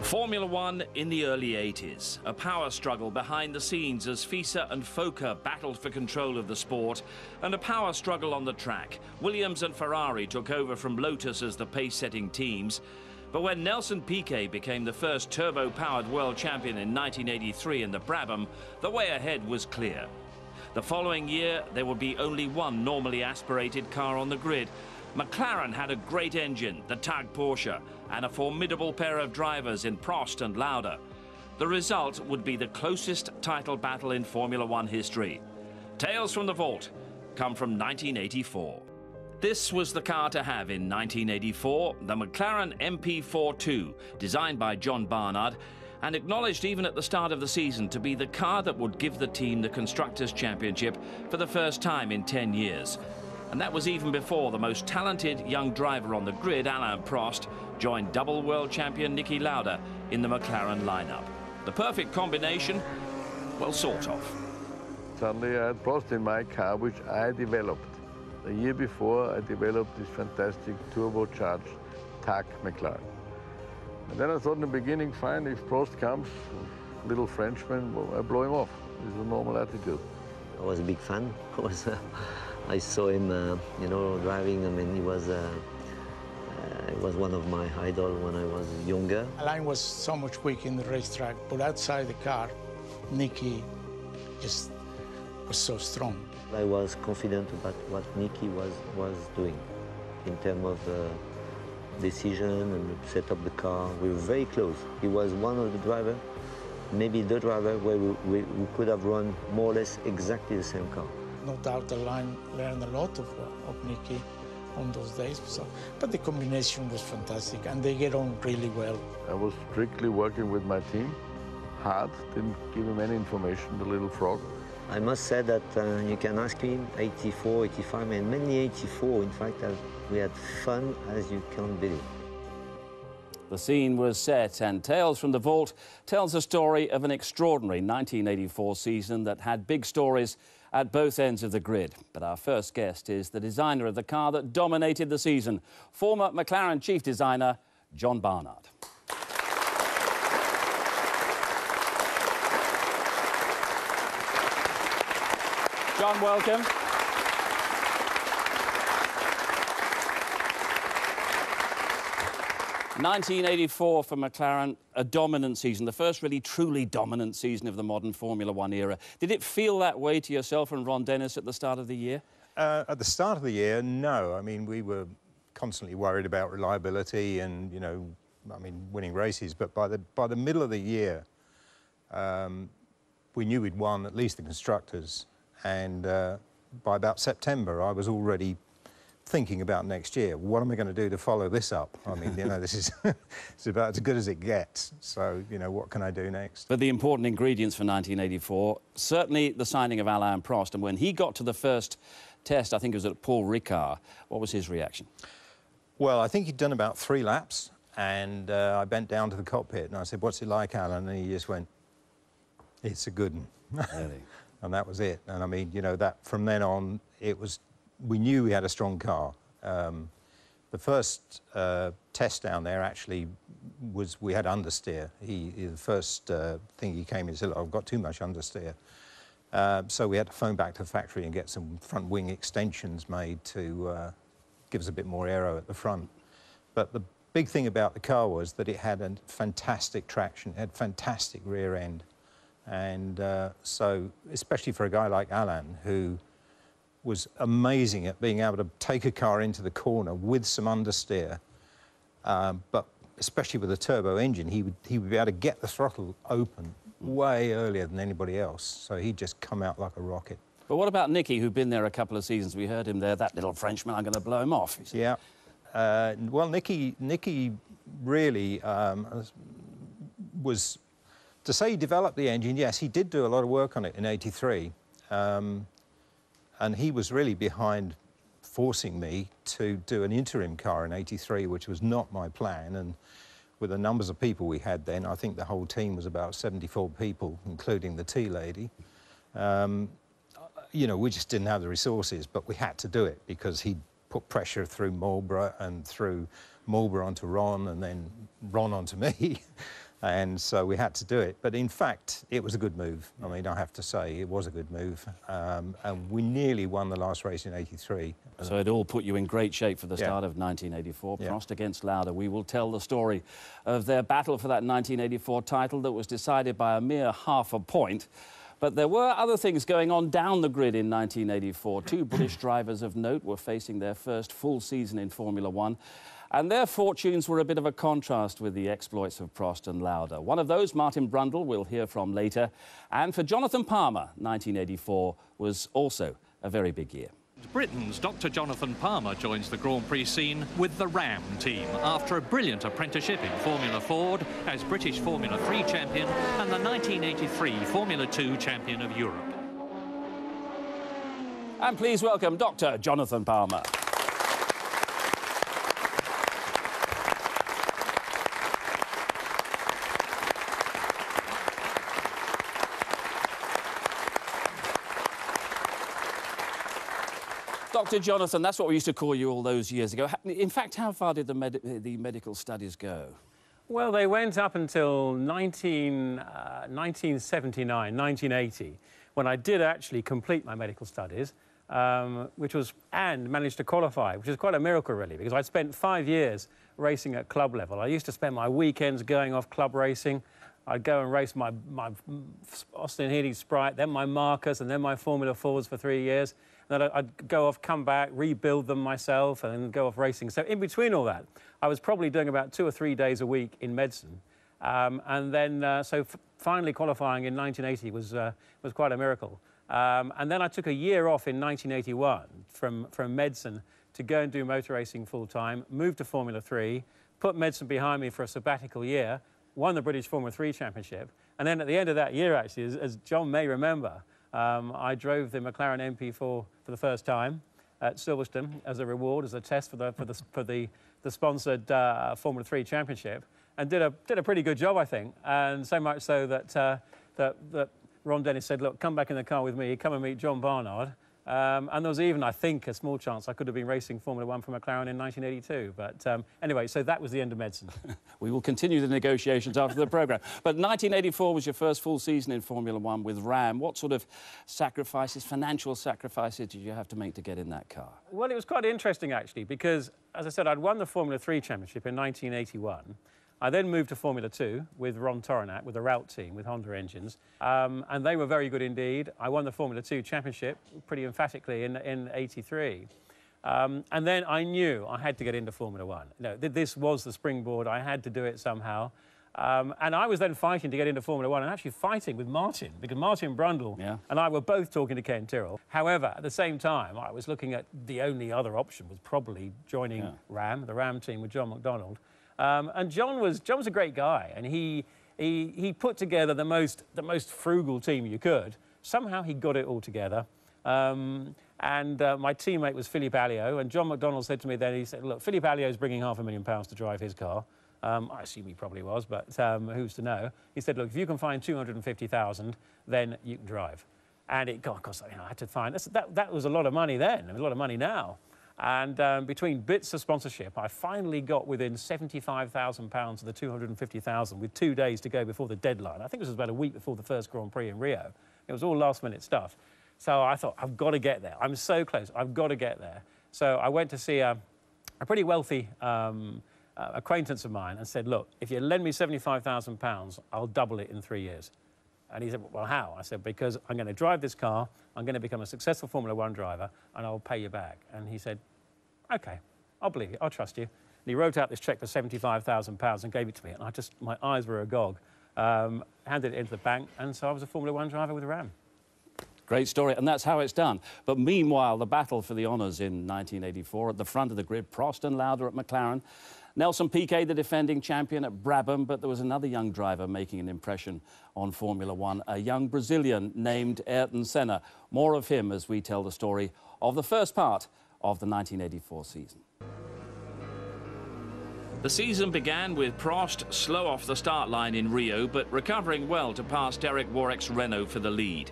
Formula One in the early 80s, a power struggle behind the scenes as FISA and FOCA battled for control of the sport, and a power struggle on the track. Williams and Ferrari took over from Lotus as the pace-setting teams. But when Nelson Piquet became the first turbo-powered world champion in 1983 in the Brabham, the way ahead was clear. The following year, there would be only one normally aspirated car on the grid. McLaren had a great engine, the TAG Porsche, and a formidable pair of drivers in Prost and Lauda. The result would be the closest title battle in Formula One history. Tales from the Vault come from 1984. This was the car to have in 1984, the McLaren MP42, designed by John Barnard, and acknowledged even at the start of the season to be the car that would give the team the Constructors' Championship for the first time in 10 years. And that was even before the most talented young driver on the grid, Alain Prost, joined double world champion Niki Lauda in the McLaren lineup. The perfect combination? Well, sort of. Suddenly I had Prost in my car, which I developed. The year before, I developed this fantastic turbocharged TAG McLaren. And then I thought in the beginning, fine, if Prost comes, little Frenchman, well, I blow him off. This is a normal attitude. I was a big fan. I saw him, driving. I mean, he was one of my idols when I was younger. Alain was so much quick in the racetrack, but outside the car, Niki just was so strong. I was confident about what Niki was doing in terms of decision and set up the car. We were very close. He was one of the drivers, maybe the driver where we could have run more or less exactly the same car. No doubt Alain learned a lot of Niki on those days. But the combination was fantastic, and they get on really well. I was strictly working with my team, hard, didn't give him any information, the little frog. I must say that you can ask him, 84, 85, and mainly 84, in fact, we had fun as you can't believe. The scene was set, and Tales from the Vault tells the story of an extraordinary 1984 season that had big stories at both ends of the grid. But our first guest is the designer of the car that dominated the season, former McLaren chief designer, John Barnard. John, welcome. ...1984 for McLaren, a dominant season, the first really truly dominant season of the modern Formula One era. Did it feel that way to yourself and Ron Dennis at the start of the year? At the start of the year, no. I mean, we were constantly worried about reliability and, winning races. But by the middle of the year, we knew we'd won at least the Constructors. And by about September, I was already thinking about next year. What am I going to do to follow this up? I mean, this is it's about as good as it gets. So, what can I do next? But the important ingredients for 1984, certainly the signing of Alain Prost. And when he got to the first test, I think it was at Paul Ricard, what was his reaction? Well, I think he'd done about 3 laps, and I bent down to the cockpit and I said, "What's it like, Alain?" And he just went, "It's a good one." Really? And that was it. And I mean, that from then on, we knew we had a strong car. The first test down there actually was we had understeer. The first thing he came in and said, "I've got too much understeer." So we had to phone back to the factory and get some front wing extensions made to give us a bit more aero at the front. But the big thing about the car was that it had a fantastic traction, it had fantastic rear end. And so, especially for a guy like Alain, who was amazing at being able to take a car into the corner with some understeer, but especially with a turbo engine, he would be able to get the throttle open way earlier than anybody else. So he'd just come out like a rocket. But what about Niki, who'd been there a couple of seasons? We heard him there, that little Frenchman, I'm going to blow him off. Yeah. Well, Niki really was... To say he developed the engine, yes, he did do a lot of work on it in '83. And he was really behind forcing me to do an interim car in '83, which was not my plan. And with the numbers of people we had then, I think the whole team was about 74 people, including the tea lady. We just didn't have the resources, but we had to do it because he put pressure through Marlboro and through Marlboro onto Ron and then Ron onto me. And so we had to do it. But in fact, it was a good move. I mean, I have to say, it was a good move. And we nearly won the last race in '83. So it all put you in great shape for the start of 1984. Yeah. Prost against Lauda. We will tell the story of their battle for that 1984 title that was decided by a mere half a point. But there were other things going on down the grid in 1984. Two British drivers of note were facing their first full season in Formula One. And their fortunes were a bit of a contrast with the exploits of Prost and Lauda. One of those, Martin Brundle, we'll hear from later. And for Jonathan Palmer, 1984 was also a very big year. Britain's Dr. Jonathan Palmer joins the Grand Prix scene with the Ram team after a brilliant apprenticeship in Formula Ford as British Formula 3 champion and the 1983 Formula 2 champion of Europe. And please welcome Dr. Jonathan Palmer. Dr. Jonathan, that's what we used to call you all those years ago. In fact, how far did the medical studies go? Well, they went up until 1979, 1980, when I did actually complete my medical studies, and managed to qualify, which is quite a miracle, really, because I'd spent 5 years racing at club level. I used to spend my weekends going off club racing. I'd go and race my Austin Healey Sprite, then my Marcus, and then my Formula Fords for 3 years. Then I'd go off, come back, rebuild them myself, and then go off racing. So in between all that, I was probably doing about 2 or 3 days a week in medicine. And then, finally qualifying in 1980 was quite a miracle. And then I took a year off in 1981 from medicine to go and do motor racing full-time, moved to Formula 3, put medicine behind me for a sabbatical year, won the British Formula 3 Championship. And then at the end of that year, actually, as John may remember, I drove the McLaren MP4 for the first time at Silverstone as a reward, as a test for the sponsored Formula 3 Championship, and did a pretty good job, I think. And so much so that Ron Dennis said, "Look, come back in the car with me, come and meet John Barnard." And there was even, I think, a small chance I could have been racing Formula 1 for McLaren in 1982. But anyway, so that was the end of medicine. We will continue the negotiations after the programme. But 1984 was your first full season in Formula 1 with Ram. What sort of sacrifices, financial sacrifices, did you have to make to get in that car? Well, it was quite interesting, actually, because, as I said, I'd won the Formula 3 Championship in 1981. I then moved to Formula 2 with Ron Toronat, with the Rout team, with Honda engines, and they were very good indeed. I won the Formula 2 Championship pretty emphatically in '83. And then I knew I had to get into Formula 1. You know, this was the springboard. I had to do it somehow. And I was then fighting to get into Formula 1 and actually fighting with Martin, because Martin Brundle and I were both talking to Ken Tyrrell. However, at the same time, I was looking at the only other option was probably joining Ram, the Ram team with John McDonald. And John was a great guy, and he put together the most frugal team you could. Somehow he got it all together. My teammate was Philippe Alliot, and John McDonald said to me then, he said, "Look, Philippe Alliot's bringing £500,000 to drive his car." I assume he probably was, but who's to know? He said, "Look, if you can find 250,000, then you can drive." And it, of course, I had to find that was a lot of money then. It was a lot of money now. And between bits of sponsorship, I finally got within £75,000 of the 250,000 with 2 days to go before the deadline. I think this was about a week before the first Grand Prix in Rio. It was all last-minute stuff. So I thought, I've got to get there. I'm so close. I've got to get there. So I went to see a pretty wealthy acquaintance of mine and said, "Look, if you lend me £75,000, I'll double it in 3 years." And he said, "Well, how?" I said, "Because I'm going to drive this car, I'm going to become a successful Formula 1 driver, and I'll pay you back." And he said, "OK, I'll believe you, I'll trust you." And he wrote out this cheque for £75,000 and gave it to me, and my eyes were agog. Handed it into the bank, and so I was a Formula 1 driver with Ram. Great story, and that's how it's done. But meanwhile, the battle for the honours in 1984 at the front of the grid, Prost and Lauda at McLaren. Nelson Piquet, the defending champion at Brabham, but there was another young driver making an impression on Formula 1, a young Brazilian named Ayrton Senna. More of him as we tell the story of the first part of the 1984 season. The season began with Prost slow off the start line in Rio, but recovering well to pass Derek Warwick's Renault for the lead.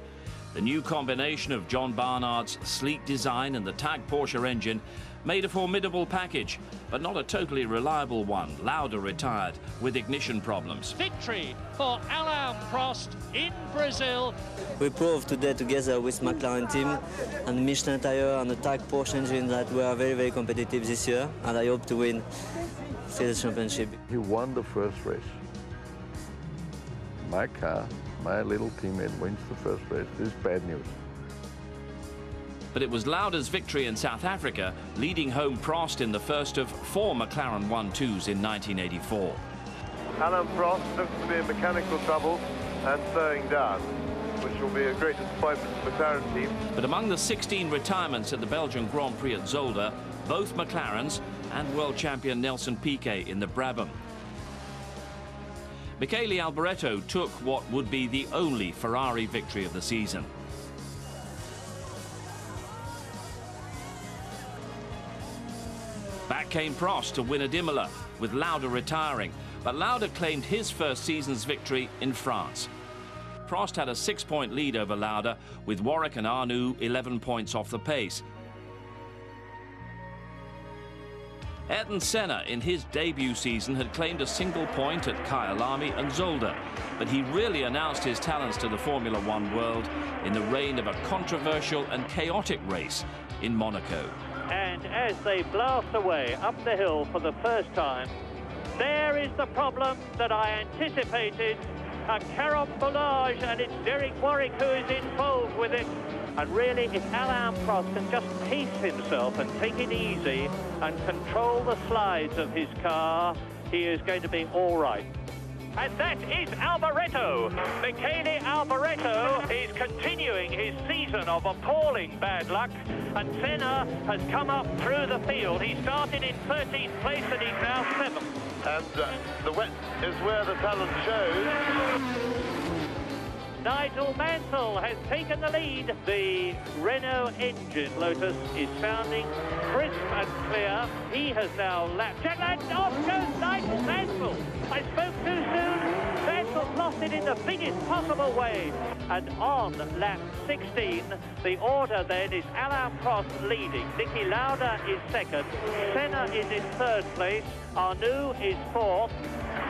The new combination of John Barnard's sleek design and the TAG Porsche engine made a formidable package, but not a totally reliable one. Lauda retired with ignition problems. Victory for Alain Prost in Brazil. We proved today together with McLaren team and Michelin tyre and the TAG Porsche engine that we are very, very competitive this year, and I hope to win the championship. He won the first race. My car, my little teammate wins the first race. This is bad news. But it was Lauda's victory in South Africa, leading home Prost in the first of 4 McLaren 1-2s in 1984. Alain Prost looks to be in mechanical trouble and slowing down, which will be a great disappointment for the McLaren team. But among the 16 retirements at the Belgian Grand Prix at Zolder, both McLarens and world champion Nelson Piquet in the Brabham. Michele Alboreto took what would be the only Ferrari victory of the season. Back came Prost to win at Imola, with Lauda retiring, but Lauda claimed his first season's victory in France. Prost had a 6-point lead over Lauda, with Warwick and Arnoux 11 points off the pace. Ayrton Senna, in his debut season, had claimed a single point at Kyalami and Zolder, but he really announced his talents to the Formula One world in the reign of a controversial and chaotic race in Monaco. And as they blast away up the hill for the first time, there is the problem that I anticipated, a carambolage, and it's Derek Warwick who is involved with it. And really, if Alain Prost can just pace himself and take it easy and control the slides of his car, he is going to be all right. And that is Alboreto. Michele Alboreto is continuing his season of appalling bad luck, and Senna has come up through the field. He started in 13th place and he's now 7th. And the wet is where the talent shows. Nigel Mansell has taken the lead. The Renault engine, Lotus, is sounding crisp and clear. He has now lapped. And off goes Nigel Mansell. I spoke too soon. Mansell lost it in the biggest possible way. And on lap 16, the order then is Alain Prost leading. Niki Lauda is 2nd. Senna is in 3rd place. Arnoux is 4th.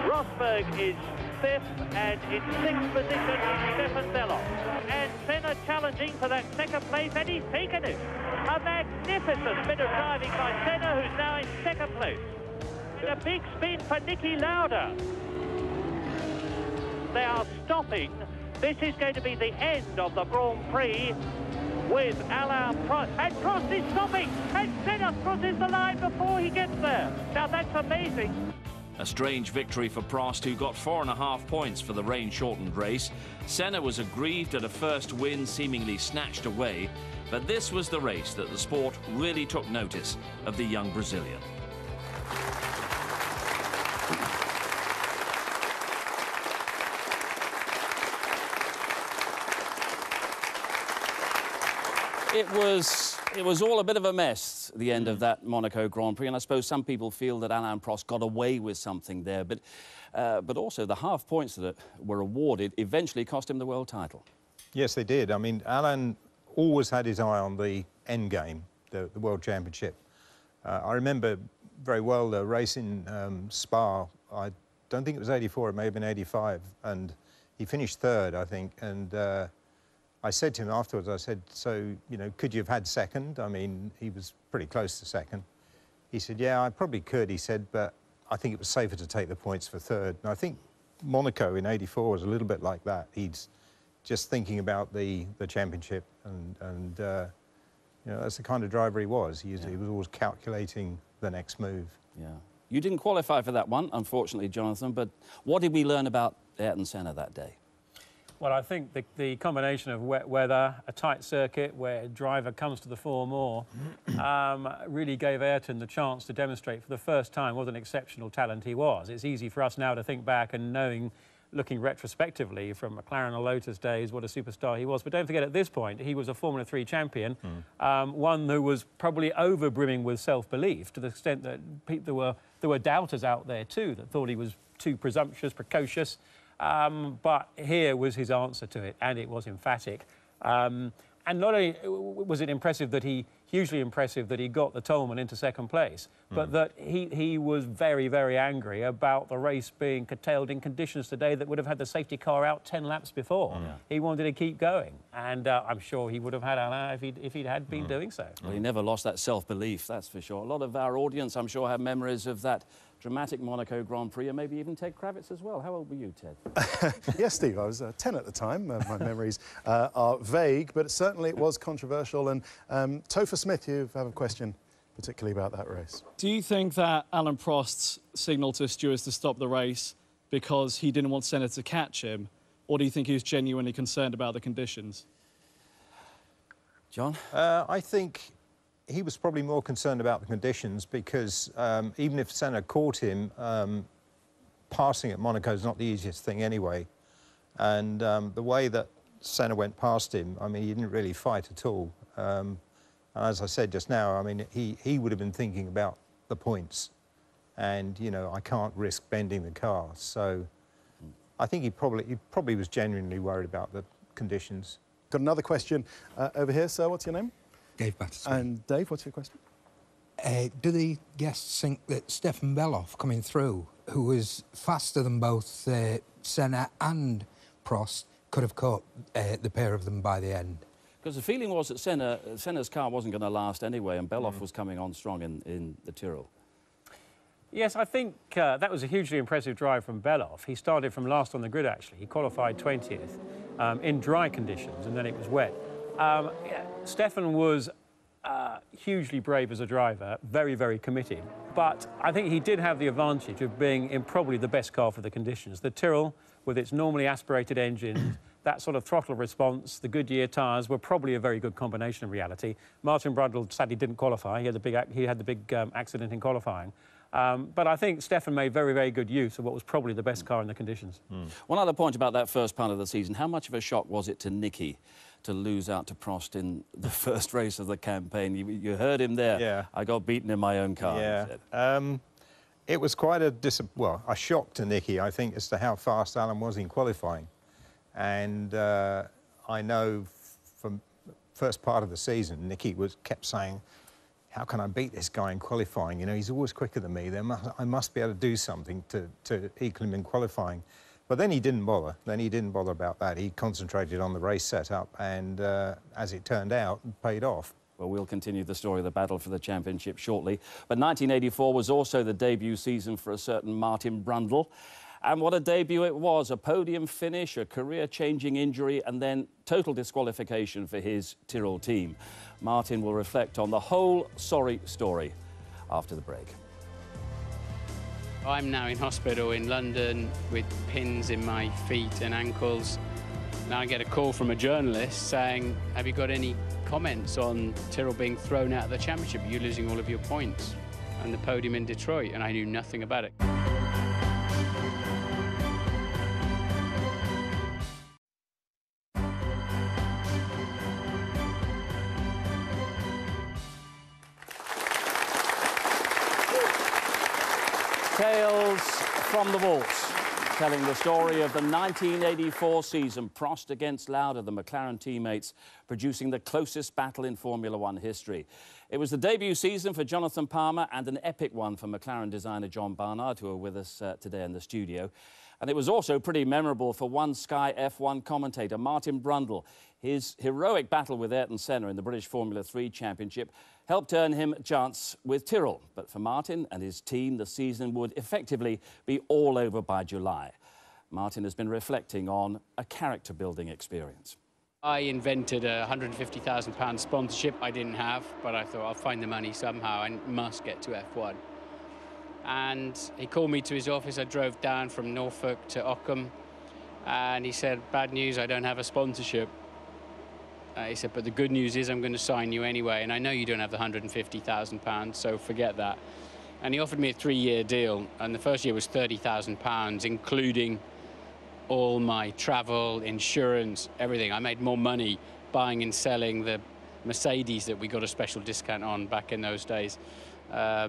Rosberg is 5th, and in 6th position is Stefan Bellof. And Senna challenging for that 2nd place, and he's taken it. A magnificent bit of driving by Senna, who's now in 2nd place. And a big spin for Niki Lauda. They are stopping. This is going to be the end of the Grand Prix with Alain Prost. And Prost is stopping, and Senna crosses the line before he gets there. Now that's amazing. A strange victory for Prost, who got 4.5 points for the rain-shortened race. Senna was aggrieved at a first win seemingly snatched away, but this was the race that the sport really took notice of the young Brazilian. It was all a bit of a mess at the end of that Monaco Grand Prix, and I suppose some people feel that Alain Prost got away with something there, but also the half points that were awarded eventually cost him the world title. Yes, they did. I mean, Alain always had his eye on the end game, the World Championship. I remember very well the race in Spa. I don't think it was 84, it may have been 85, and he finished 3rd, I think, and I said to him afterwards, I said, so, you know, could you have had 2nd? I mean, he was pretty close to 2nd. He said, yeah, I probably could, he said, but I think it was safer to take the points for 3rd. And I think Monaco in 84 was a little bit like that. He's just thinking about the championship, and you know, that's the kind of driver he was. He was always calculating the next move. Yeah. You didn't qualify for that one, unfortunately, Jonathan, but what did we learn about Ayrton Senna that day? Well, I think the combination of wet weather, a tight circuit where a driver comes to the fore more, really gave Ayrton the chance to demonstrate for the first time what an exceptional talent he was. It's easy for us now to think back and looking retrospectively from McLaren or Lotus days, what a superstar he was. But don't forget, at this point, he was a Formula 3 champion, one who was probably over-brimming with self-belief to the extent that there were doubters out there too that thought he was too presumptuous, precocious. But here was his answer to it, and it was emphatic. And not only was it impressive that he hugely impressive that he got the Tolman into second place, but that he was very, very angry about the race being curtailed in conditions today that would have had the safety car out 10 laps before. He wanted to keep going, and I'm sure he would have had Alain if he had been doing so. Well, he never lost that self-belief, that's for sure. A lot of our audience, I'm sure, have memories of that dramatic Monaco Grand Prix, and maybe even Ted Kravitz as well. How old were you, Ted? Yes, Steve, I was 10 at the time. My memories are vague, but certainly it was controversial. And Topher Smith, you have a question particularly about that race. Do you think that Alain Prost signalled to his stewards to stop the race because he didn't want Senna to catch him, or do you think he was genuinely concerned about the conditions? John? I think he was probably more concerned about the conditions because even if Senna caught him, passing at Monaco is not the easiest thing anyway. And the way that Senna went past him, I mean, he didn't really fight at all. And as I said just now, I mean, he would have been thinking about the points. And, you know, I can't risk bending the car. So I think he probably was genuinely worried about the conditions. Got another question over here, sir. What's your name? Dave Batterson. And Dave, what's your question? Do the guests think that Stefan Beloff coming through, who was faster than both Senna and Prost, could have caught the pair of them by the end? Because the feeling was that Senna's car wasn't going to last anyway, and Beloff was coming on strong in the Tyrrell. Yes, I think that was a hugely impressive drive from Beloff. He started from last on the grid, actually. He qualified 20th in dry conditions, and then it was wet. Stefan was hugely brave as a driver, very, very committed. But I think he did have the advantage of being in probably the best car for the conditions. The Tyrrell, with its normally aspirated engine, that sort of throttle response, the Goodyear tyres were probably a very good combination in reality. Martin Brundle sadly didn't qualify. He had the big accident in qualifying. But I think Stefan made very, very good use of what was probably the best car in the conditions. One other point about that first part of the season, how much of a shock was it to Nicky to lose out to Prost in the first race of the campaign? You heard him there. Yeah. I got beaten in my own car. Yeah. It was quite a shock to Nicky, I think, as to how fast Alain was in qualifying. And I know from the first part of the season, Nicky kept saying, how can I beat this guy in qualifying? You know, he's always quicker than me. I must be able to do something to equal him in qualifying. But then he didn't bother. Then he didn't bother about that. He concentrated on the race setup, and as it turned out, it paid off. Well, we'll continue the story of the battle for the championship shortly. But 1984 was also the debut season for a certain Martin Brundle. And what a debut it was. A podium finish, a career-changing injury, and then total disqualification for his Tyrrell team. Martin will reflect on the whole sorry story after the break. I'm now in hospital in London with pins in my feet and ankles. Now I get a call from a journalist saying, have you got any comments on Tyrrell being thrown out of the championship? You're losing all of your points and the podium in Detroit, and I knew nothing about it. Tales from the vault, telling the story of the 1984 season. Prost against Lauda, the McLaren teammates, producing the closest battle in Formula One history. It was the debut season for Jonathan Palmer and an epic one for McLaren designer John Barnard, who are with us today in the studio. And it was also pretty memorable for one Sky F1 commentator, Martin Brundle. His heroic battle with Ayrton Senna in the British Formula 3 Championship helped earn him a chance with Tyrrell. But for Martin and his team, the season would effectively be all over by July. Martin has been reflecting on a character-building experience. I invented a £150,000 sponsorship I didn't have, but I thought I'll find the money somehow and must get to F1. And he called me to his office. I drove down from Norfolk to Ockham, and he said, bad news, I don't have a sponsorship. He said, but the good news is I'm going to sign you anyway, and I know you don't have the £150,000, so forget that. And he offered me a 3-year deal, and the first year was £30,000, including all my travel, insurance, everything. I made more money buying and selling the Mercedes that we got a special discount on back in those days. I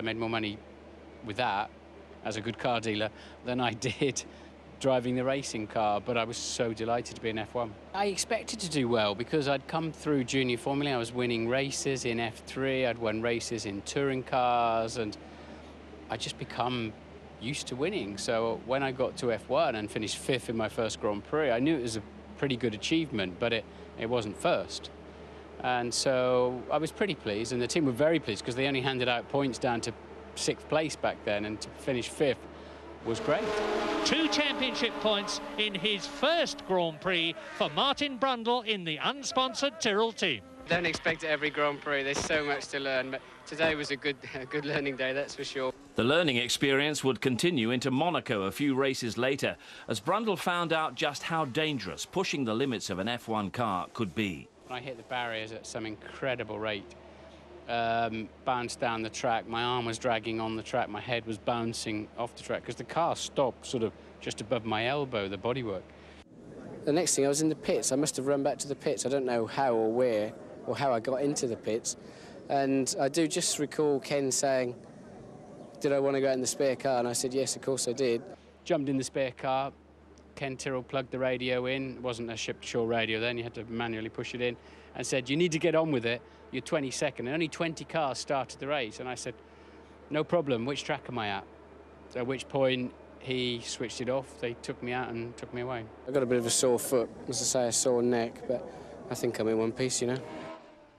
made more money with that as a good car dealer than I did driving the racing car, but I was so delighted to be in F1. I expected to do well because I'd come through junior formula. I was winning races in F3, I'd won races in touring cars, and I'd just become used to winning. So when I got to F1 and finished 5th in my first Grand Prix, I knew it was a pretty good achievement, but it wasn't first. And so I was pretty pleased, and the team were very pleased because they only handed out points down to 6th place back then, and to finish 5th was great. 2 championship points in his first Grand Prix for Martin Brundle in the unsponsored Tyrrell team. Don't expect it every Grand Prix. There's so much to learn, but today was a good learning day, that's for sure. The learning experience would continue into Monaco a few races later, as Brundle found out just how dangerous pushing the limits of an F1 car could be. I hit the barriers at some incredible rate. Bounced down the track, my arm was dragging on the track, my head was bouncing off the track because the car stopped sort of just above my elbow, the bodywork. The next thing, I was in the pits. I must have run back to the pits. I don't know how or where or how I got into the pits. And I do just recall Ken saying, did I want to go out in the spare car? And I said, yes, of course I did. Jumped in the spare car. Ken Tyrrell plugged the radio in. It wasn't a ship-to-shore radio then, you had to manually push it in, and said, you need to get on with it. You're 22nd, and only 20 cars started the race. And I said, no problem, which track am I at? At which point he switched it off, they took me out and took me away. I got a bit of a sore foot, as I say, a sore neck, but I think I'm in one piece, you know.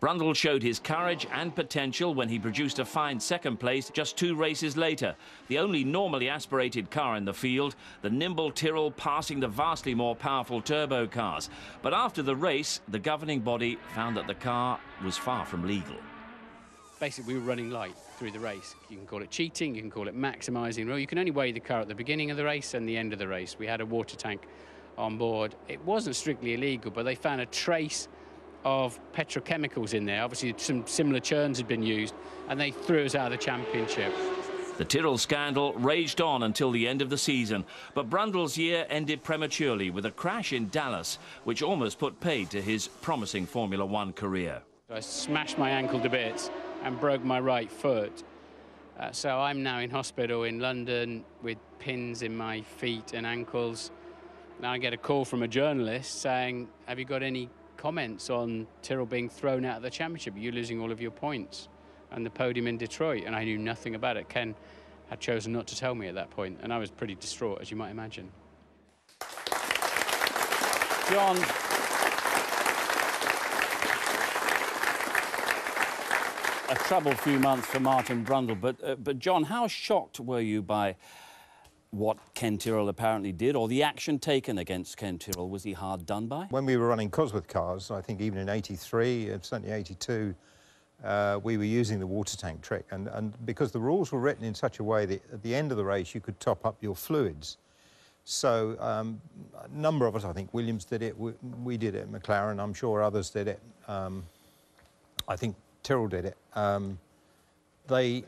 Brundle showed his courage and potential when he produced a fine 2nd place just 2 races later. The only normally aspirated car in the field, the nimble Tyrrell passing the vastly more powerful turbo cars. But after the race, the governing body found that the car was far from legal. Basically, we were running light through the race. You can call it cheating, you can call it maximising. Well, you can only weigh the car at the beginning of the race and the end of the race. We had a water tank on board. It wasn't strictly illegal, but they found a trace of petrochemicals in there. Obviously, some similar churns had been used, and they threw us out of the championship. The Tyrrell scandal raged on until the end of the season, but Brundle's year ended prematurely with a crash in Dallas, which almost put paid to his promising Formula One career. I smashed my ankle to bits and broke my right foot. So I'm now in hospital in London with pins in my feet and ankles. Now I get a call from a journalist saying, have you got any comments on Tyrrell being thrown out of the championship, you losing all of your points and the podium in Detroit? And I knew nothing about it. Ken had chosen not to tell me at that point, and I was pretty distraught, as you might imagine. John, a troubled few months for Martin Brundle, but John, how shocked were you by what Ken Tyrrell apparently did, or the action taken against Ken Tyrrell? Was he hard done by? When we were running Cosworth cars, I think even in '83 and certainly '82, we were using the water tank trick. And because the rules were written in such a way that at the end of the race you could top up your fluids. So a number of us, I think Williams did it, we did it, McLaren, I'm sure others did it. I think Tyrrell did it. They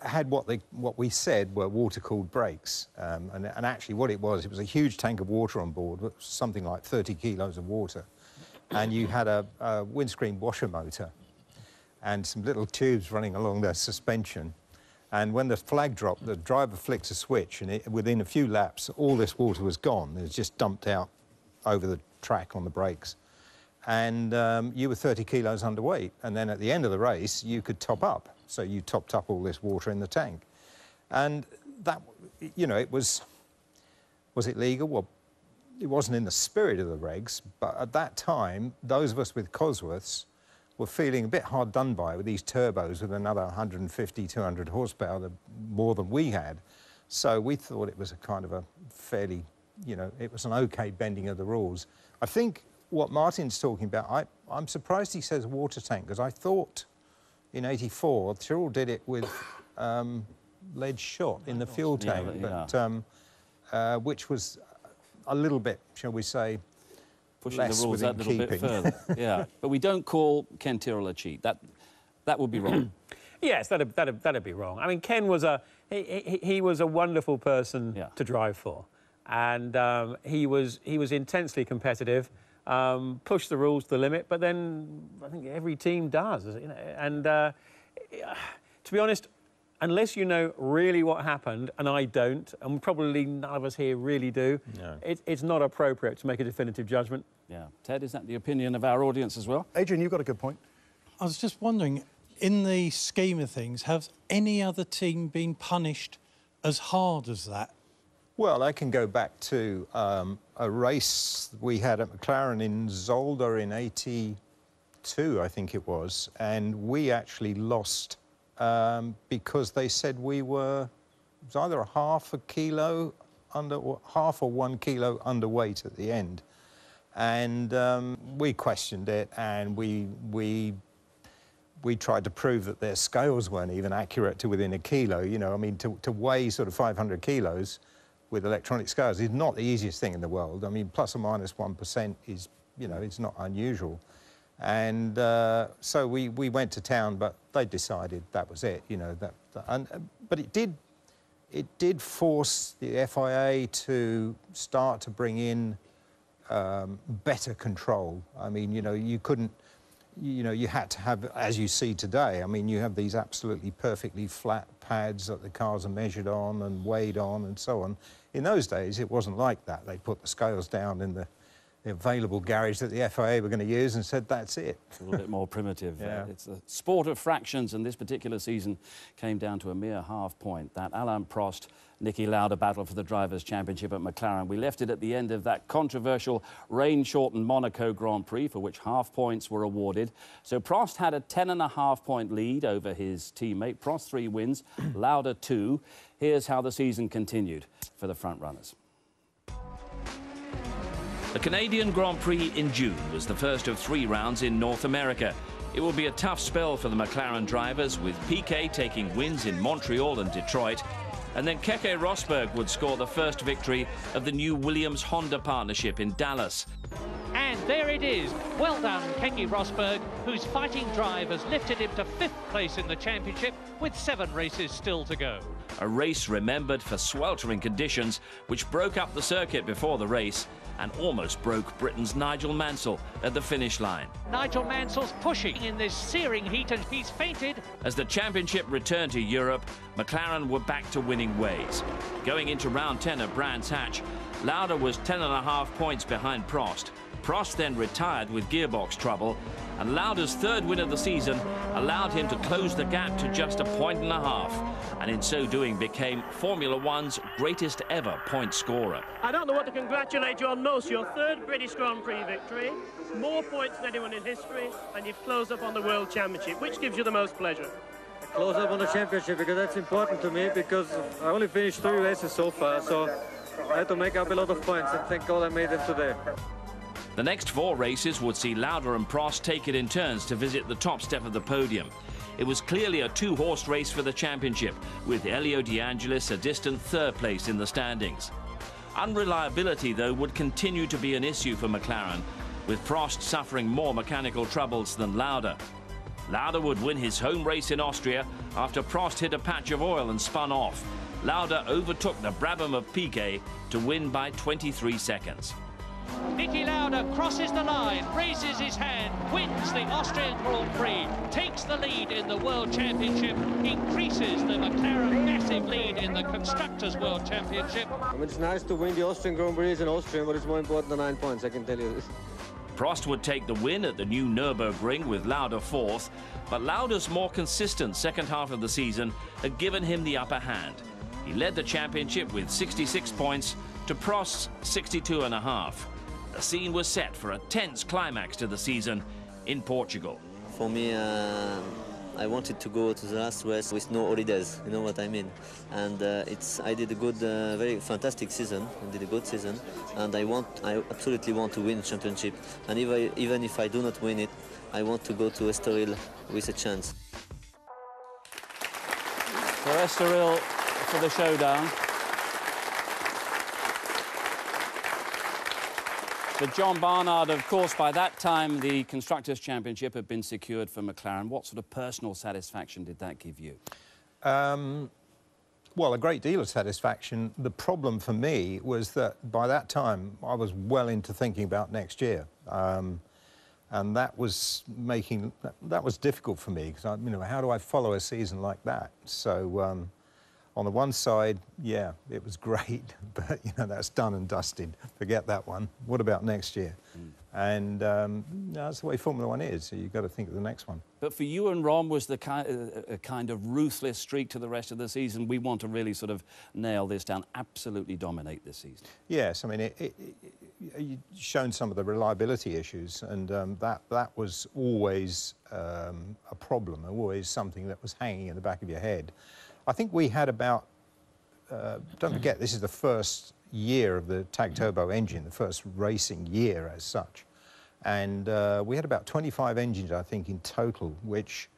had what we said were water-cooled brakes, and actually what it was a huge tank of water on board, something like 30 kilos of water, and you had a windscreen washer motor and some little tubes running along the suspension, and when the flag dropped, the driver flicked a switch, and within a few laps all this water was gone. It was just dumped out over the track on the brakes, and you were 30 kilos underweight, and then at the end of the race you could top up. So you topped up all this water in the tank. And that, you know, was it legal? Well, it wasn't in the spirit of the regs, but at that time, those of us with Cosworths were feeling a bit hard done by with these turbos with another 150, 200 horsepower, more than we had. So we thought it was a kind of a fairly, you know, it was an okay bending of the rules. I think what Martin's talking about, I'm surprised he says water tank, because I thought in '84, Tyrrell did it with lead shot in the fuel tank, but, which was a little bit, shall we say, pushing less the rules that little bit further. Yeah, but we don't call Ken Tyrrell a cheat. That would be wrong. Yes, that'd be wrong. I mean, Ken was he was a wonderful person to drive for, and he was intensely competitive. Push the rules to the limit, but then I think every team does, you know. And to be honest, unless you know really what happened, and I don't, and probably none of us here really do, it's not appropriate to make a definitive judgment. Yeah. Ted, is that the opinion of our audience as well? Adrian, you've got a good point. I was just wondering, in the scheme of things, has any other team been punished as hard as that? Well, I can go back to a race we had at McLaren in Zolder in '82, I think it was, and we actually lost because they said we were, it was either half a kilo under, or half or 1 kilo underweight at the end. And we questioned it, and we tried to prove that their scales weren't even accurate to within a kilo. You know, I mean, to weigh sort of 500 kilos with electronic scales is not the easiest thing in the world. I mean, plus or minus 1% is, you know, it's not unusual. And so we went to town, but they decided that was it, you know. But it did force the FIA to start to bring in better control. I mean, you know, you couldn't, you know, you had to have, as you see today, I mean, you have these absolutely perfectly flat pads that the cars are measured on and weighed on and so on. In those days, it wasn't like that. They put the scales down in the available garage that the FIA were going to use and said, that's it. It's a little bit more primitive. Yeah. It's a sport of fractions, and this particular season came down to a mere half point. That Alain Prost, Niki Lauda battle for the Drivers' Championship at McLaren. We left it at the end of that controversial rain-shortened Monaco Grand Prix, for which half points were awarded. So Prost had a 10.5-point lead over his teammate. Prost 3 wins, Lauda 2. Here's how the season continued for the front-runners. The Canadian Grand Prix in June was the first of 3 rounds in North America. It will be a tough spell for the McLaren drivers, with Piquet taking wins in Montreal and Detroit. And then Keke Rosberg would score the first victory of the new Williams-Honda partnership in Dallas. And there it is. Well done, Keke Rosberg, whose fighting drive has lifted him to 5th place in the championship with 7 races still to go. A race remembered for sweltering conditions, which broke up the circuit before the race and almost broke Britain's Nigel Mansell at the finish line. Nigel Mansell's pushing in this searing heat and he's fainted. As the championship returned to Europe, McLaren were back to winning ways. Going into round 10 at Brands Hatch, Lauda was 10.5 points behind Prost. Prost then retired with gearbox trouble, and Lauda's 3rd win of the season allowed him to close the gap to just 1.5 points, and in so doing became Formula One's greatest ever point scorer. I don't know what to congratulate you on most. Your 3rd British Grand Prix victory, more points than anyone in history, and you've closed up on the World Championship. Which gives you the most pleasure? Close up on the championship, because that's important to me, because I only finished 3 races so far, so I had to make up a lot of points, and thank God I made them today. The next 4 races would see Lauda and Prost take it in turns to visit the top step of the podium. It was clearly a 2-horse race for the championship, with Elio De Angelis a distant 3rd place in the standings. Unreliability, though, would continue to be an issue for McLaren, with Prost suffering more mechanical troubles than Lauda. Lauda would win his home race in Austria after Prost hit a patch of oil and spun off. Lauda overtook the Brabham of Piquet to win by 23 seconds. Niki Lauda crosses the line, raises his hand, wins the Austrian Grand Prix, takes the lead in the World Championship, increases the McLaren massive lead in the Constructors' World Championship. I mean, it's nice to win the Austrian Grand Prix in Austria, but it's more important than 9 points, I can tell you this. Prost would take the win at the new Nürburgring with Lauda 4th, but Lauda's more consistent second half of the season had given him the upper hand. He led the championship with 66 points to Prost's 62.5. The scene was set for a tense climax to the season in Portugal. For me, I wanted to go to the last race with no holidays, you know what I mean? And I did a good, very fantastic season, I did a good season, and I absolutely want to win the championship. And even if I do not win it, I want to go to Estoril with a chance. So Estoril for the showdown. But John Barnard, of course, by that time, the Constructors' Championship had been secured for McLaren. What sort of personal satisfaction did that give you? Well, a great deal of satisfaction. The problem for me was that by that time, I was well into thinking about next year. And that was difficult for me, because you know, how do I follow a season like that? So on the one side, yeah, it was great, but you know, that's done and dusted. Forget that one. What about next year? And that's the way Formula One is. So you've got to think of the next one. But for you and Ron, was the kind of ruthless streak to the rest of the season? We want to really sort of nail this down, absolutely dominate this season. Yes, I mean, you've shown some of the reliability issues, and that was always a problem, always something that was hanging in the back of your head. I think we had about, don't forget, this is the first year of the TAG Turbo engine, the first racing year as such. And we had about 25 engines, I think, in total, which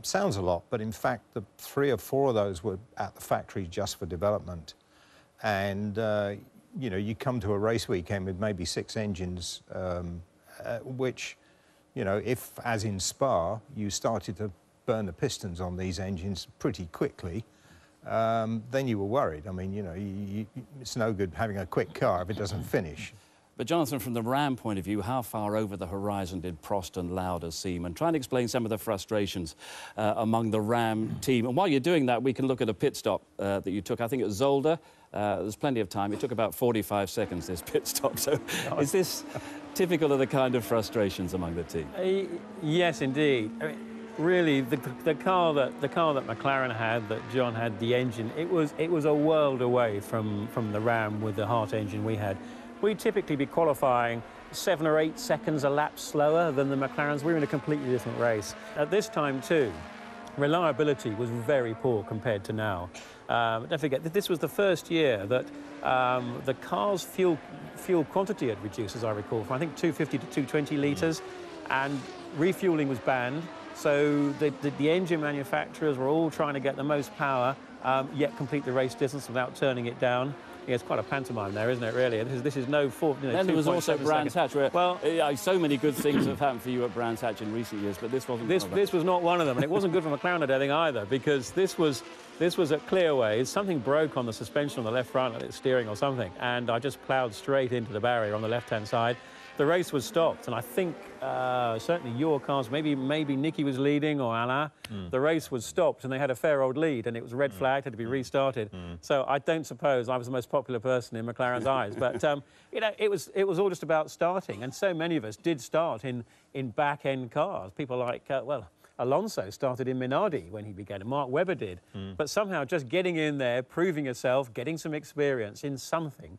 sounds a lot, but in fact, the 3 or 4 of those were at the factory just for development. And, you know, you come to a race weekend with maybe 6 engines, which, you know, if, as in Spa, you started to burn the pistons on these engines pretty quickly, then you were worried. I mean, you know, it's no good having a quick car if it doesn't finish. But Jonathan, from the Ram point of view, how far over the horizon did Prost and Lauda seem? And try and explain some of the frustrations among the Ram team. And while you're doing that, we can look at a pit stop that you took. I think it was Zolder. There's plenty of time. It took about 45 seconds, this pit stop. So is this typical of the kind of frustrations among the team? Yes, indeed. I mean, really, the car that McLaren had, that John had, the engine, it was a world away from the Ram with the Hart engine we had. We'd typically be qualifying 7 or 8 seconds a lap slower than the McLarens. We were in a completely different race. At this time, too, reliability was very poor compared to now. Don't forget that this was the first year that the car's fuel quantity had reduced, as I recall, from I think 250 to 220 litres, and refuelling was banned. So the engine manufacturers were all trying to get the most power, yet complete the race distance without turning it down. Yeah, it's quite a pantomime there, isn't it, really? This is no fault. You know, then there was also Brands Hatch, where, well, so many good things have happened for you at Brands Hatch in recent years, but this wasn't one of them. This was not one of them, and it wasn't good for McLaren, I don't think, either, because this was at Clearways. Something broke on the suspension on the left front, like it's steering or something, and I just ploughed straight into the barrier on the left-hand side. The race was stopped, and I think certainly your cars, maybe Nicky was leading or Alain. The race was stopped, and they had a fair old lead, and it was red flagged, had to be restarted. So I don't suppose I was the most popular person in McLaren's eyes, but you know, it was all just about starting, and so many of us did start in back-end cars. People like well, Alonso started in Minardi when he began, and Mark Webber did. But somehow just getting in there, proving yourself, getting some experience in something.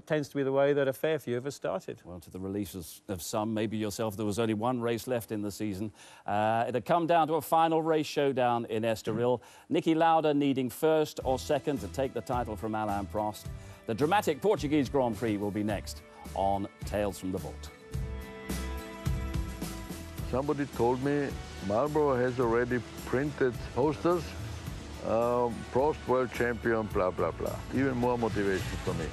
Tends to be the way that a fair few of us started. Well, to the relief of some, maybe yourself, there was only 1 race left in the season. It had come down to a final race showdown in Estoril. Niki Lauda needing 1st or 2nd to take the title from Alain Prost. The dramatic Portuguese Grand Prix will be next on Tales from the Vault. Somebody told me Marlboro has already printed posters, Prost World Champion, blah, blah, blah. Even more motivation for me.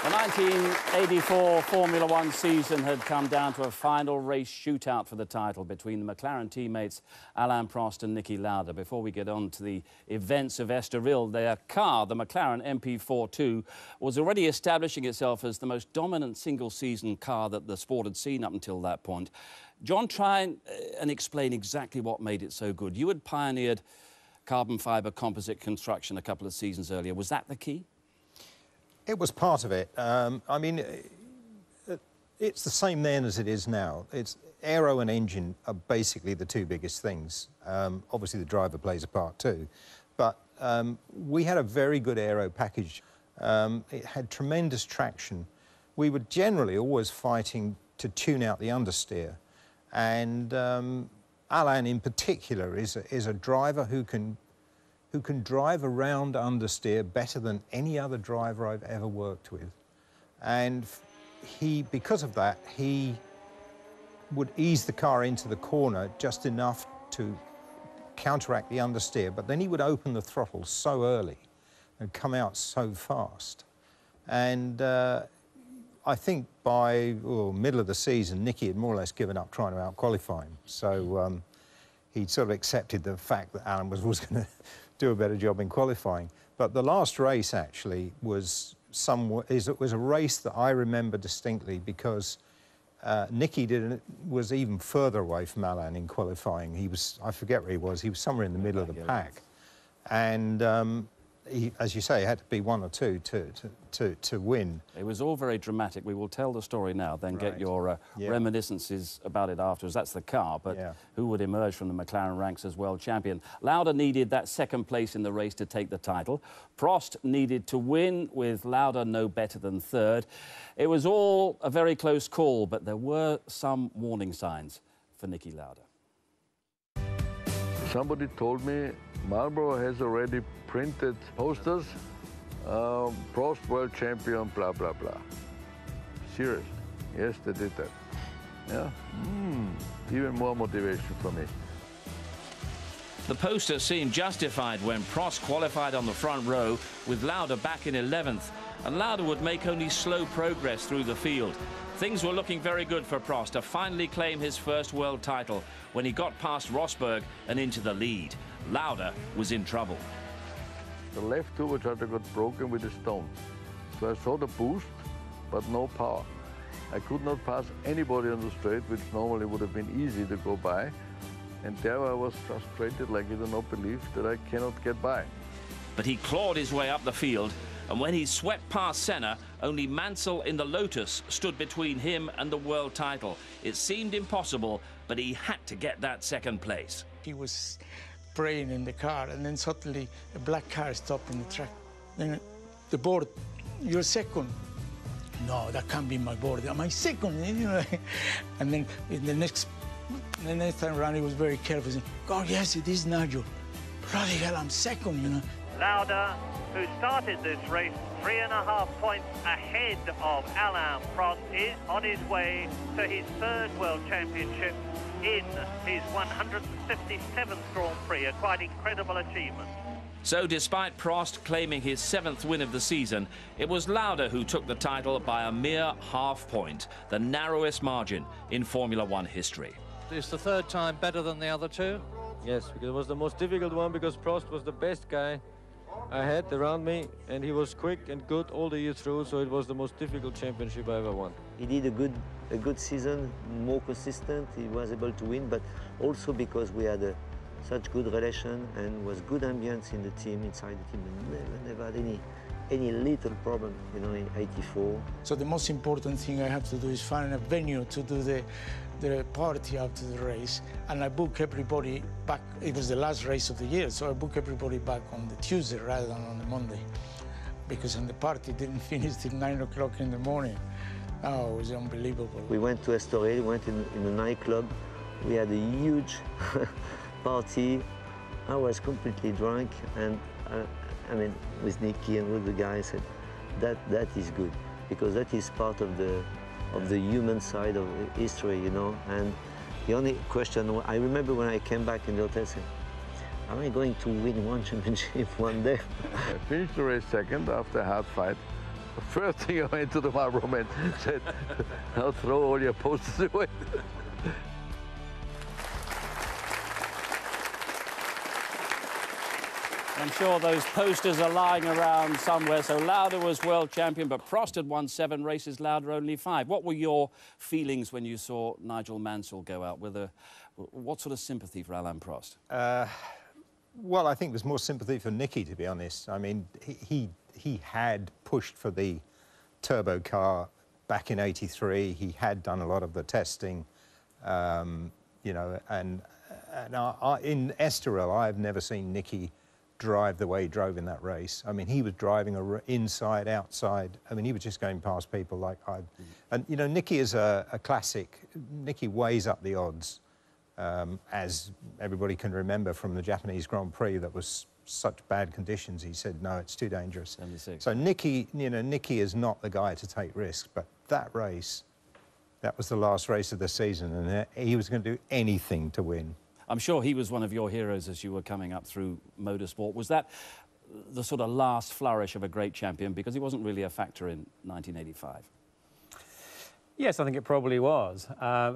The 1984 Formula One season had come down to a final race shootout for the title between the McLaren teammates Alain Prost and Niki Lauda. Before we get on to the events of Estoril, their car, the McLaren MP42, was already establishing itself as the most dominant single-season car that the sport had seen up until that point. John, try and explain exactly what made it so good. You had pioneered carbon fibre composite construction a couple of seasons earlier. Was that the key? It was part of it. I mean, it's the same then as it is now. It's aero and engine are basically the 2 biggest things. Obviously, the driver plays a part too. But we had a very good aero package. It had tremendous traction. We were generally always fighting to tune out the understeer. And Alain, in particular, is a driver who can drive around understeer better than any other driver I've ever worked with. And because of that, he would ease the car into the corner just enough to counteract the understeer, but then he would open the throttle so early and come out so fast. And I think by middle of the season, Nicky had more or less given up trying to out-qualify him. So he'd sort of accepted the fact that Alan was going to do a better job in qualifying. But the last race, actually, was a race that I remember distinctly because Nicky was even further away from Alan in qualifying. He was, I forget where he was somewhere in the middle of the pack. And he, as you say, had to be one or two to win. It was all very dramatic. We will tell the story now, then get your reminiscences about it afterwards. That's the car, but who would emerge from the McLaren ranks as world champion? Lauda needed that second place in the race to take the title. Prost needed to win, with Lauda no better than third. It was all a very close call, but there were some warning signs for Niki Lauda. Somebody told me Marlboro has already printed posters, Prost world champion, blah, blah, blah. Serious. Yes, they did that. Yeah? Even more motivation for me. The poster seemed justified when Prost qualified on the front row, with Lauda back in 11th, and Lauda would make only slow progress through the field. Things were looking very good for Prost to finally claim his first world title when he got past Rosberg and into the lead. Lauda was in trouble. The left turbocharger got broken with a stone. So I saw the boost, but no power. I could not pass anybody on the straight, which normally would have been easy to go by. And there I was frustrated, like you do not believe that I cannot get by. But he clawed his way up the field, and when he swept past Senna, only Mansell in the Lotus stood between him and the world title. It seemed impossible, but he had to get that second place. He was praying in the car, and then suddenly a black car stopped in the track. Then the board, you're second. No, that can't be my board. Am I second? You know? And then in the next time around, he was very careful. He said, oh, yes, it is Nigel. Bloody hell, I'm second, you know. Lauda, who started this race 3.5 points ahead of Alain Prost, is on his way to his third World Championship in his 157th Grand Prix, a quite incredible achievement. So despite Prost claiming his 7th win of the season, it was Lauda who took the title by a mere half point, the narrowest margin in Formula One history. Is the third time better than the other two? Yes, because it was the most difficult one, because Prost was the best guy I had around me, and he was quick and good all the year through, so it was the most difficult championship I ever won. He did a good season, more consistent, he was able to win, but also because we had such good relation and was good ambience in the team, inside the team, and never had any little problem, you know, in '84. So the most important thing I have to do is find a venue to do the party after the race, and I book everybody back. It was the last race of the year, so I book everybody back on the Tuesday rather than on the Monday, because the party didn't finish till 9 o'clock in the morning. Oh, it was unbelievable. We went to Estoril, we went in a nightclub. We had a huge party. I was completely drunk, and I mean, with Nicky and with the guys, that is good, because that is part of the human side of history, you know. And the only question, I remember when I came back in the hotel, said, am I going to win one championship one day? I finished the race second after a hard fight. The first thing I went to the Marlboro man said, now throw all your posters away. I'm sure those posters are lying around somewhere. So Lauda was world champion, but Prost had won 7 races, Lauda only 5. What were your feelings when you saw Nigel Mansell go out? What sort of sympathy for Alain Prost? Well, I think there's more sympathy for Nicky, to be honest. I mean, he had pushed for the turbo car back in '83. He had done a lot of the testing, you know, and in Estoril, I've never seen Nicky drive the way he drove in that race. I mean, he was driving inside, outside. I mean, he was just going past people like And, you know, Nicky is a classic. Nicky weighs up the odds, as everybody can remember from the Japanese Grand Prix that was such bad conditions. He said, no, it's too dangerous. 76. So Nicky, you know, Nicky is not the guy to take risks, but that race, that was the last race of the season, and he was going to do anything to win. I'm sure he was one of your heroes as you were coming up through motorsport. Was that the sort of last flourish of a great champion? Because he wasn't really a factor in 1985. Yes, I think it probably was.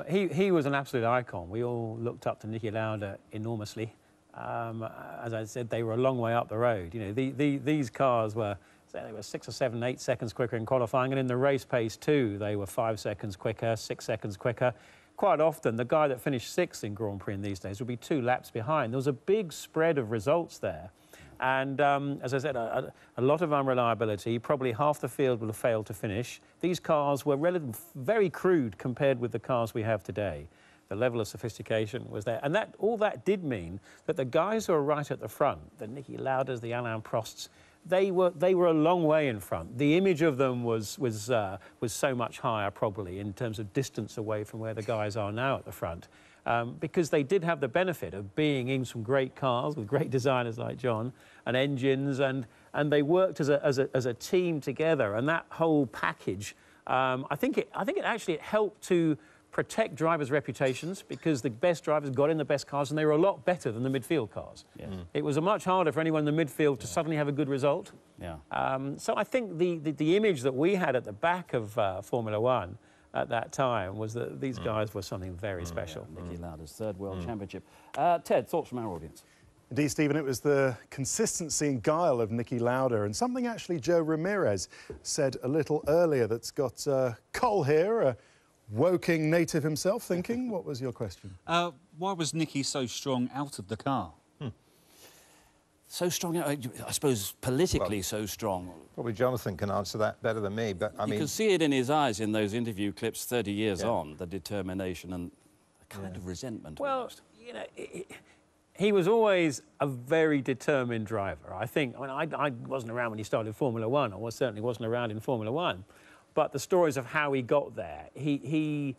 He was an absolute icon. We all looked up to Niki Lauda enormously. As I said, they were a long way up the road. You know, these cars were, they were 6 or 7, 8 seconds quicker in qualifying, and in the race pace too, they were 5 seconds quicker, 6 seconds quicker. Quite often, the guy that finished 6th in Grand Prix in these days would be 2 laps behind. There was a big spread of results there. And as I said, a lot of unreliability. Probably half the field will have failed to finish. These cars were very crude compared with the cars we have today. The level of sophistication was there. And all that did mean that the guys who are right at the front, the Niki Laudas, the Alain Prosts, they were a long way in front. The image of them was so much higher, probably, in terms of distance away from where the guys are now at the front. Because they did have the benefit of being in some great cars with great designers like John and engines, and they worked as a team together. And that whole package, I think it actually helped to protect drivers' reputations, because the best drivers got in the best cars and they were a lot better than the midfield cars. Yes. It was much harder for anyone in the midfield to suddenly have a good result. Yeah. So I think the image that we had at the back of Formula One at that time was that these guys were something very special. Yeah, Niki Lauda's 3rd World Championship. Ted, thoughts from our audience? Indeed, Stephen, it was the consistency and guile of Niki Lauda, and something actually Joe Ramirez said a little earlier that's got Cole here, a Woking native himself, thinking. What was your question? Why was Niki so strong out of the car? So strong, I suppose, politically so strong. Probably Jonathan can answer that better than me, but I mean... You can see it in his eyes in those interview clips 30 years on, the determination and a kind of resentment. Well, you know, he was always a very determined driver. I think, I wasn't around when he started Formula One. I certainly wasn't around in Formula One. But the stories of how he got there, you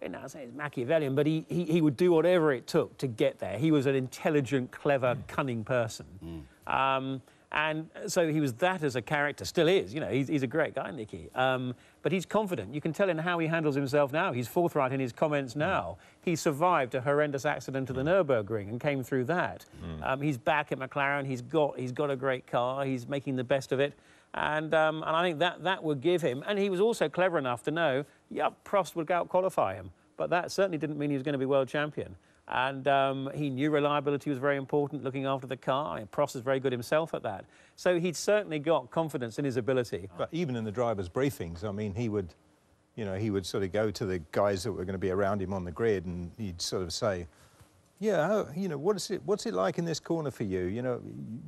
know, I say it's Machiavellian, but he would do whatever it took to get there. He was an intelligent, clever, cunning person. And so he was that as a character, still is. You know, he's a great guy, Niki. But he's confident. You can tell in how he handles himself now. He's forthright in his comments now. He survived a horrendous accident at the Nürburgring and came through that. He's back at McLaren. He's got a great car. He's making the best of it. And I think that would give him... And he was also clever enough to know, yeah, Prost would out-qualify him. But that certainly didn't mean he was going to be world champion. And he knew reliability was very important, looking after the car. I mean, Prost is very good himself at that. So he'd certainly got confidence in his ability. But even in the drivers' briefings, I mean, he would sort of go to the guys that were going to be around him on the grid, and he'd sort of say, yeah, you know, what's it like in this corner for you? You know,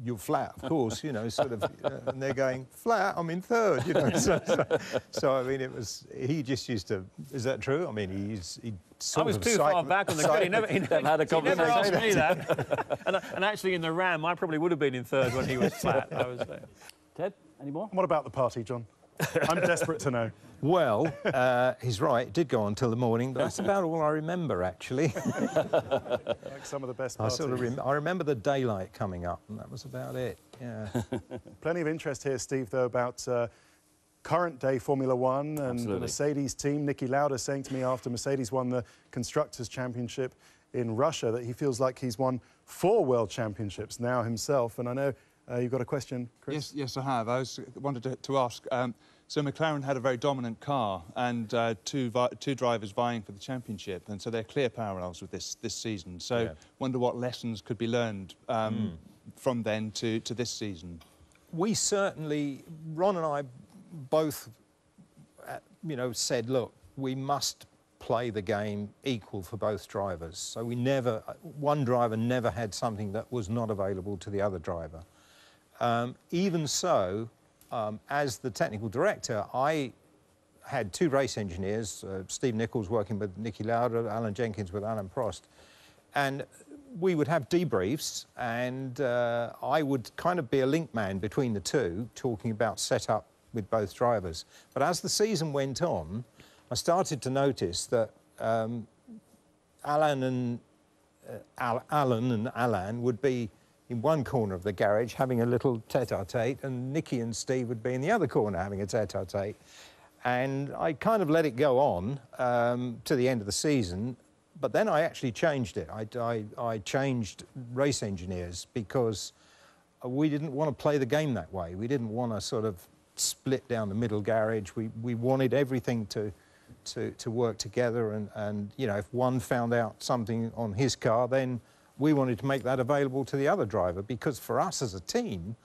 you're flat, of course, you know, sort of, and they're going, flat, I'm in 3rd, you know. So I mean, he just used to, is that true? I mean, he sort of... I was too far back on the grid, he never had a conversation. He never asked me that. and actually in the Ram, I probably would have been in 3rd when he was flat. I was there. Ted, any more? What about the party, John? I'm desperate to know. Well, he's right. It did go on till the morning, but that's about all I remember, actually. Like some of the best parties. I remember the daylight coming up, and that was about it, yeah. Plenty of interest here, Steve, though, about current-day Formula One and the Mercedes team. Niki Lauda saying to me after Mercedes won the Constructors' Championship in Russia that he feels like he's won 4 World Championships now himself. And I know you've got a question, Chris? Yes, I have. I wanted to ask... so McLaren had a very dominant car and two drivers vying for the championship, and so they're clear parallels with this season. So wonder what lessons could be learned from then to this season. We certainly, Ron and I both, you know, said, look, we must play the game equal for both drivers. So one driver never had something that was not available to the other driver. Even so, as the technical director, I had 2 race engineers, Steve Nichols working with Niki Lauda, Alan Jenkins with Alain Prost, and we would have debriefs, and I would kind of be a link man between the two, talking about setup with both drivers. But as the season went on, I started to notice that Alan and Alain would be in one corner of the garage having a little tete-a-tete, and Niki and Steve would be in the other corner having a tete-a-tete. And I kind of let it go on to the end of the season, but then I actually changed it. I changed race engineers because we didn't want to play the game that way. We didn't want to sort of split down the middle garage. We wanted everything to to work together, and you know, if one found out something on his car, then we wanted to make that available to the other driver, because for us as a team,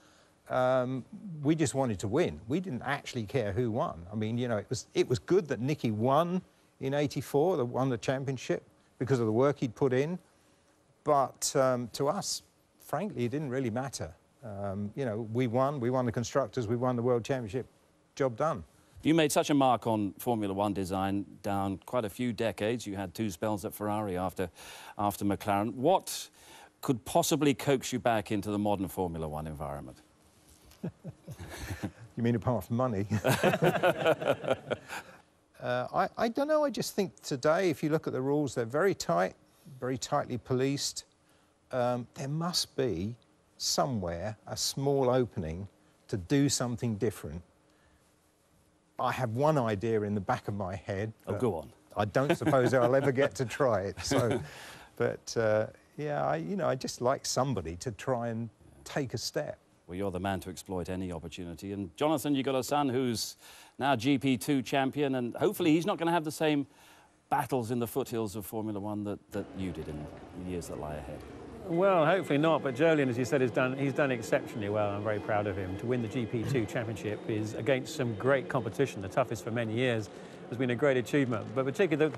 we just wanted to win. We didn't actually care who won. I mean, you know, it was good that Nicky won in '84, that won the championship because of the work he'd put in. But to us, frankly, it didn't really matter. You know, we won the Constructors, we won the World Championship, job done. You made such a mark on Formula One design down quite a few decades. You had 2 spells at Ferrari after McLaren. What could possibly coax you back into the modern Formula One environment? You mean apart from money? I don't know. I just think today, if you look at the rules, they're very tight, very tightly policed. There must be somewhere a small opening to do something different. I have one idea in the back of my head. Oh, go on. I don't suppose I'll ever get to try it. So, but yeah, I just like somebody to try and take a step. Well, you're the man to exploit any opportunity. And Jonathan, you've got a son who's now GP2 champion, and hopefully he's not going to have the same battles in the foothills of Formula One that you did in the years that lie ahead. Well, hopefully not, but Jolyon, as you said, he's done exceptionally well. I'm very proud of him. To win the GP2 championship is against some great competition, the toughest for many years, has been a great achievement. But particularly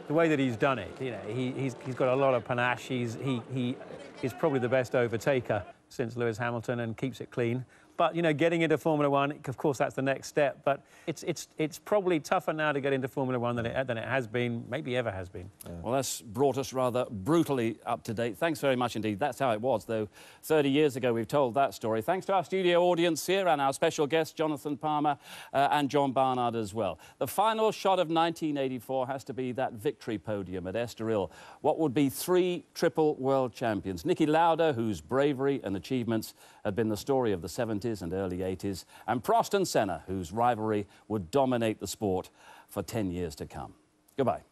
the way that he's done it, you know, he's got a lot of panache. He is probably the best overtaker since Lewis Hamilton, and keeps it clean. But, you know, getting into Formula One, of course, that's the next step. But it's probably tougher now to get into Formula One than it has been, maybe ever has been. Yeah. Well, that's brought us rather brutally up to date. Thanks very much indeed. That's how it was, though. 30 years ago, we've told that story. Thanks to our studio audience here and our special guests, Jonathan Palmer and John Barnard as well. The final shot of 1984 has to be that victory podium at Estoril. What would be 3 triple world champions. Niki Lauda, whose bravery and achievements had been the story of the 70s and early 80s, and Prost and Senna, whose rivalry would dominate the sport for 10 years to come. Goodbye.